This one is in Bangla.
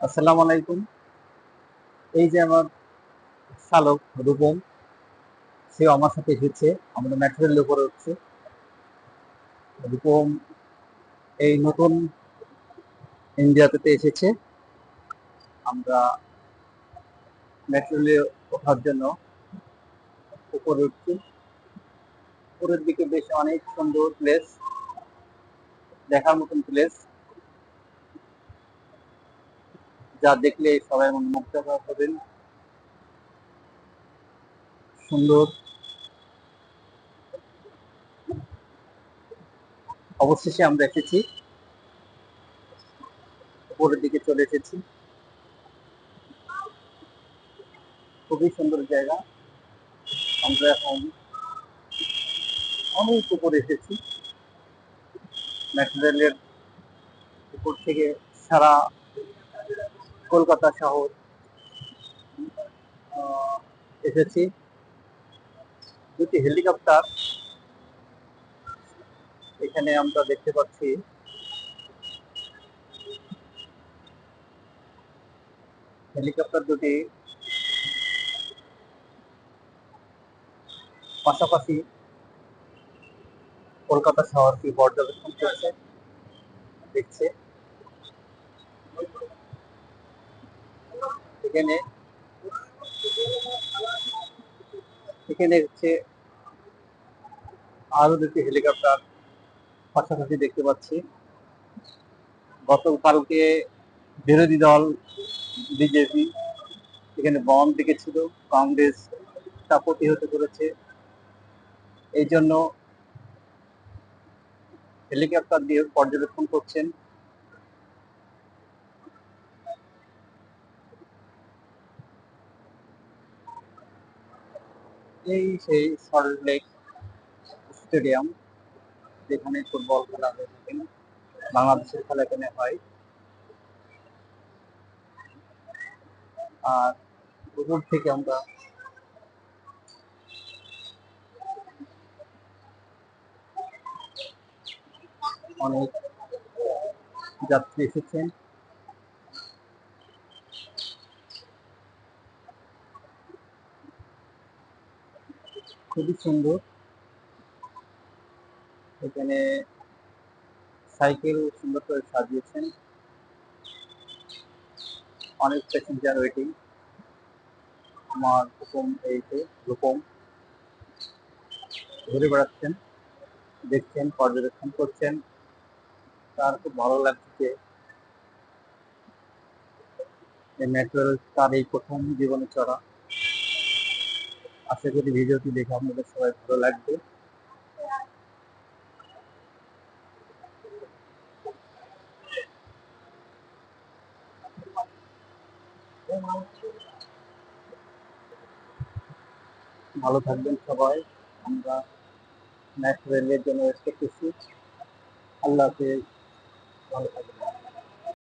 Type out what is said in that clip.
আসসালামু আলাইকুম। এই যে আমার চালক রূপম, সেও আমার সাথে এসেছে। আমরা মেট্রো রেলের উপরে উঠছি। রূপম এই নতুন ইন্ডিয়াতে এসেছে। আমরা মেট্রো রেলে ওঠার জন্য উপরে উঠছি। উপরের দিকে বেশ অনেক সুন্দর প্লেস, দেখার মতন প্লেস, যা দেখলে সবাই মনমুগ্ধ হবেন। সুন্দর। অবশেষে আমরা এসেছি, উপরের দিকে চলে এসেছি। খুবই সুন্দর জায়গা। আমরা এখন অনেক উপরে এসেছি। মেট্রো রেলের উপর থেকে সারা কলকাতা শহর এসেছি। দুটি হেলিকপ্টার এখানে আমরা দেখতে পাচ্ছি। হেলিকপ্টার দুটি পাশাপাশি কলকাতা শহরকে পর্যবেক্ষণ করছে, দেখছে। এখানে এখানে হচ্ছে আরো দুটি হেলিকপ্টার পাশাপাশি দেখতে পাচ্ছি। গতকালকে বিরোধী দল বিজেপি এখানে বম ডেকেছিল, কংগ্রেস তা প্রতিহত করেছে। এই জন্য হেলিকপ্টার দিয়ে পর্যবেক্ষণ করছেন। এই সেই সল্টলেক স্টেডিয়াম, যেখানে ফুটবল খেলা হয়ে থাকে, বাংলাদেশের খেলা এখানে হয়। আর উপর থেকে আমরা অনেক যাত্রী এসেছেন। খুবই সুন্দর। এখানে সাইকেল সুন্দর করে সাজিয়েছেন। অনেক প্যাসেঞ্জার ওয়েটিং। আমার রূপম এই যে রূপম ঘুরে বেড়াচ্ছেন, দেখছেন, পর্যবেক্ষণ করছেন। তার খুব ভালো লাগছে যে এই মেট্রো রেল তার এই প্রথম জীবনে চড়া। আশা করি ভিডিওটি দেখে আপনাদের সবাই ভালো লাগবে। ভালো থাকবেন সবাই। আমরা মেট্রো রেলের জন্য ওয়েট করতেছি। আল্লাহ হাফেজ। ভালো থাকবেন।